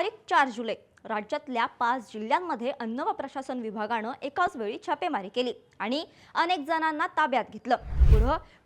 तारीख 4 जुलै राज्यातल्या 5 जिल्ह्यांमध्ये अन्न व प्रशासन विभागानं एकाच वेळी छापेमारी केली आणि अनेक जणांना ताब्यात घेतलं।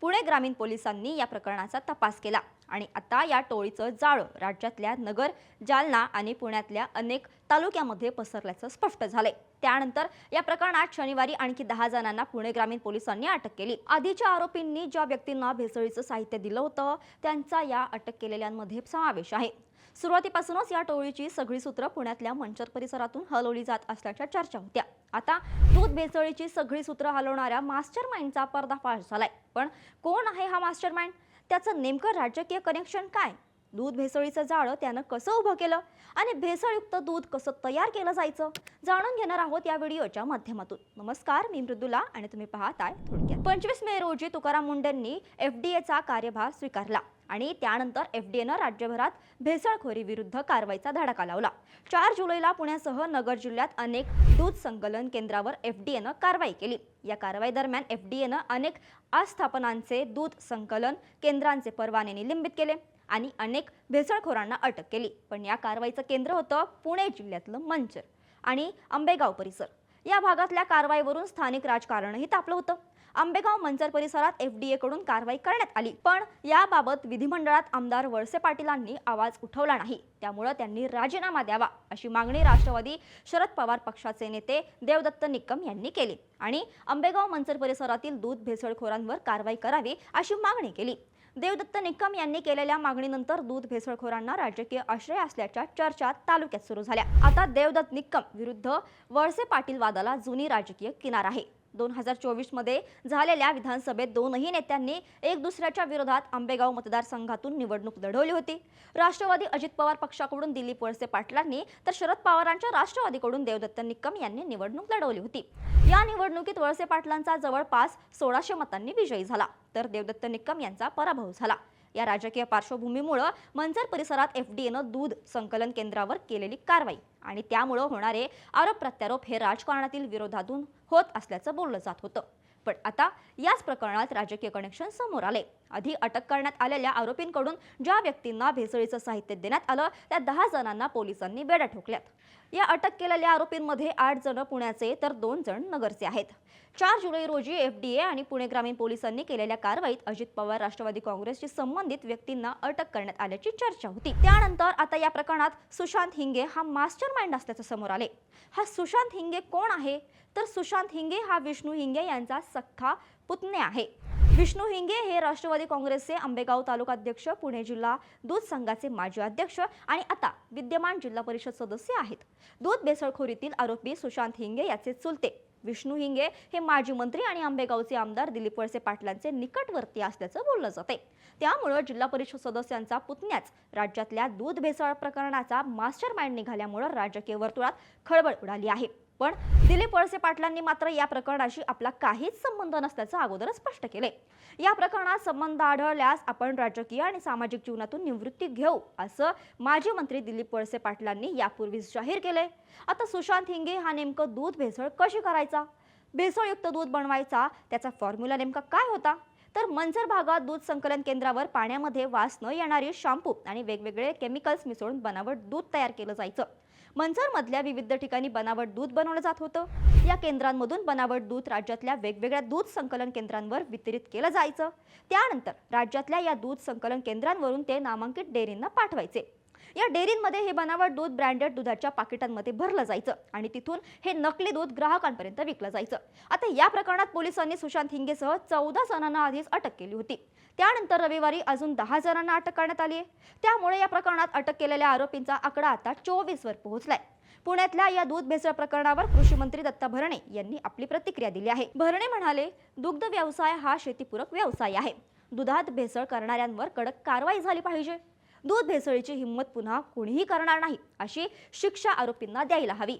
पुणे ग्रामीण पोलिसांनी या प्रकरणाचा तपास केला आणि आता या टोळीचं जाळं राज्यातल्या नगर, जालना आणि पुण्यातल्या अनेक तालुक्यामध्ये पसरल्याचं स्पष्ट झालंय। त्यानंतर या प्रकरणात शनिवारी आणखी 10 जणांना पुणे ग्रामीण पोलिसांनी अटक केली। आधीच्या आरोपींनी ज्या व्यक्तींना भेसळीचं साहित्य दिलं होतं त्यांचा या अटक केलेल्यांमध्ये समावेश आहे। सुरुवातीपासूनच या टोळीची सगळी सूत्र पुण्यातल्या मंचर परिसरातून हलवली जात असल्याच्या चर्चा होत्या। आता दूध भेसळीची सगळी सूत्र हलवणाऱ्या मास्टरमाइंडचा पर्दाफाश झालाय। पण कोण आहे हा मास्टरमाइंड? त्याचं नेमकं राजकीय कनेक्शन काय? दूध भेसळीचं जाळं त्यानं कसं उभं केलं आणि भेसळयुक्त दूध कसं तयार केलं जायचं जाणून घेणार आहोत या व्हिडिओच्या माध्यमातून। नमस्कार, मी मृदुला आणि तुम्ही पाहताय थोडक्यात। 25 मे रोजी तुकाराम मुंडेंनी एफडीएचा कार्यभार स्वीकारला आणि त्यानंतर एफडीएनं राज्यभरात भेसळखोरी विरुद्ध कारवाईचा धडाका लावला। 4 जुलैला पुण्यासह नगर जिल्ह्यात अनेक दूध संकलन केंद्रावर एफडीएनं कारवाई केली। या कारवाई दरम्यान एफडीएनं अनेक आस्थापनांचे दूध संकलन केंद्रांचे परवाने निलंबित केले आणि अनेक भेसळखोरांना अटक केली। पण या कारवाईचं केंद्र होतं पुणे जिल्ह्यातलं मंचर आणि आंबेगाव परिसर। या भागातल्या कारवाईवरून स्थानिक राजकारणही तापलं होतं। आंबेगाव मंचर परिसरात एफडीए कडून कारवाई करण्यात आली, पण याबाबत विधिमंडळात आमदार वळसे पाटीलांनी आवाज उठवला नाही। त्यामुळे त्यांनी राजीनामा द्यावा अशी मागणी राष्ट्रवादी शरद पवार पक्षाचे नेते देवदत्त निकम यांनी केली आणि आंबेगाव मंचर परिसरातील दूध भेसळखोरांवर कारवाई करावी अशी मागणी केली। देवदत्त निकम यांनी केलेल्या मागणीनंतर दूध भेसळखोरांना राजकीय आश्रय असल्याच्या चर्चा तालुक्यात सुरू झाल्या। आता देवदत्त निकम विरुद्ध वळसे पाटील वादाला जुनी राजकीय किनार आहे। 2024 मध्ये झालेल्या विधानसभेत दोनही नेत्यांनी एक दुसऱ्याच्या विरोधात आंबेगाव मतदारसंघातून निवडणूक लढवली होती। राष्ट्रवादी अजित पवार पक्षाकडून दिलीप वळसे पाटलांनी तर शरद पवारांच्या राष्ट्रवादीकडून देवदत्त निकम यांनी निवडणूक लढवली होती। या निवडणुकीत वळसे पाटलांचा जवळपास 1600 मतांनी विजयी झाला तर देवदत्त निकम यांचा पराभव झाला। या राजकीय पार्श्वभूमीमुळे मंचर परिसरात एफडीएनं दूध संकलन केंद्रावर केलेली कारवाई आणि त्यामुळे होणारे आरोप प्रत्यारोप हे राजकारणातील विरोधातून होत असल्याचं बोललं जात होतं। पण आता याच प्रकरणात राजकीय कनेक्शन समोर आले। आधी अटक करण्यात आलेल्या आरोपींकडून ज्या व्यक्तींना भेसळीचं साहित्य देण्यात आलं त्या 10 जणांना पोलिसांनी बेड्या ठोकल्यात। या अटक केलेल्या आरोपींमध्ये 8 जण पुण्याचे तर 2 जण नगरचे आहेत। 4 जुलै रोजी एफडीए आणि पुणे ग्रामीण पोलिसांनी केलेल्या कारवाईत अजित पवार राष्ट्रवादी काँग्रेसशी संबंधित व्यक्तींना अटक करण्यात आल्याची चर्चा होती। त्यानंतर आता या प्रकरणात सुशांत हिंगे हा मास्टरमाइंड असल्याचं समोर आले। हा सुशांत हिंगे कोण आहे? तर सुशांत हिंगे हा विष्णू हिंगे यांचा सख्खा पुतण्या आहे। विष्णू हिंगे हे राष्ट्रवादी काँग्रेसचे आंबेगाव तालुकाध्यक्ष, पुणे जिल्हा दूध संघाचे माजी अध्यक्ष आणि आता विद्यमान जिल्हा परिषद सदस्य आहेत। दूध भेसळखोरीतील आरोपी सुशांत हिंगे याचे चुलते विष्णू हिंगे हे माजी मंत्री आणि आंबेगावचे आमदार दिलीप वळसे पाटलांचे निकटवर्ती असल्याचं बोललं जाते। त्यामुळे जिल्हा परिषद सदस्यांचा पुतण्याच राज्यातल्या दूध भेसळ प्रकरणाचा मास्टरमाइंड निघाल्यामुळे राजकीय वर्तुळात खळबळ उडाली आहे। पण दिलीप वळसे पाटलांनी मात्र या प्रकरणाशी आपला काहीच संबंध नसल्याचं अगोदरच स्पष्ट केले। या प्रकरणात संबंध आढळल्यास आपण राजकीय आणि सामाजिक जीवनातून निवृत्ती घेऊ असं माजी मंत्री दिलीप वळसे पाटलांनी यापूर्वीच जाहीर केले। आता सुशांत हिंगे हा नेमकं दूध भेसळ कशी करायचा, भेसळयुक्त दूध बनवायचा त्याचा फॉर्म्युला नेमका काय होता? तर मंचर भागात दूध संकलन केंद्रावर पाण्यामध्ये वास न येणारी शॅम्पू आणि वेगवेगळे केमिकल्स मिसळून बनावट दूध तयार केलं जायचं। मंचर मधल्या विविध ठिकाणी बनावट दूध बनवलं जात होतं। या केंद्रांमधून बनावट दूध राज्यातल्या वेगवेगळ्या दूध संकलन केंद्रांवर वितरित केलं जायचं। त्यानंतर राज्यातल्या या दूध संकलन केंद्रांवरून ते नामांकित डेअरींना पाठवायचे। या डेअरींमध्ये हे बनावट दूध ब्रँडेड दुधाच्या पाकिटांमध्ये भरलं जायचं आणि तिथून हे नकली दूध ग्राहकांपर्यंत विकलं जायचं। आता या प्रकरणात पोलिसांनी सुशांत हिंगेसह 14 जणांना आधीच अटक केली होती। त्यानंतर रविवारी अजून 10 जणांना अटक करण्यात आली आहे। त्यामुळे या प्रकरणात अटक केलेल्या आरोपींचा आकडा आता 24 वर पोहोचलाय। पुण्यातल्या या दूध भेसळ प्रकरणावर कृषी मंत्री दत्ता भरणे यांनी आपली प्रतिक्रिया दिली आहे। भरणे म्हणाले, दुग्ध व्यवसाय हा शेतीपूरक व्यवसाय आहे। दुधात भेसळ करणाऱ्यांवर कडक कारवाई झाली पाहिजे। दूध भेसळीची हिंमत पुन्हा कोणीही करणार नाही अशी शिक्षा आरोपींना द्यायला हवी।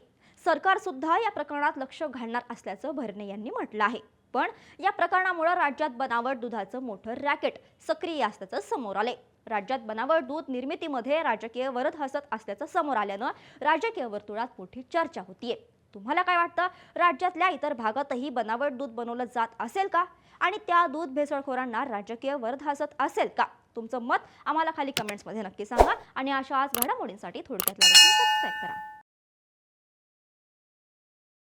सरकार सुद्धा या प्रकरणात लक्ष घालणार असल्याचं भरणे यांनी म्हटलं आहे। पण या प्रकरणामुळे राज्यात बनावट दुधाचं मोठं रॅकेट सक्रिय असल्याचं समोर आले। राज्यात बनावट दूध निर्मितीमध्ये राजकीय वरद हसत असल्याचं समोर आल्यानं राजकीय वर्तुळात मोठी चर्चा होतीये। तुम्हाला काय वाटतं? राज्यातल्या इतर भागातही बनावट दूध बनवलं जात असेल का आणि त्या दूध भेसळखोरांना राजकीय वरद हसत असेल का? तुमचं मत आम्हाला खाली कमेंट्समध्ये नक्की सांगा आणि अशाच घडामोडींसाठी थोडक्यात सबस्क्राईब करा.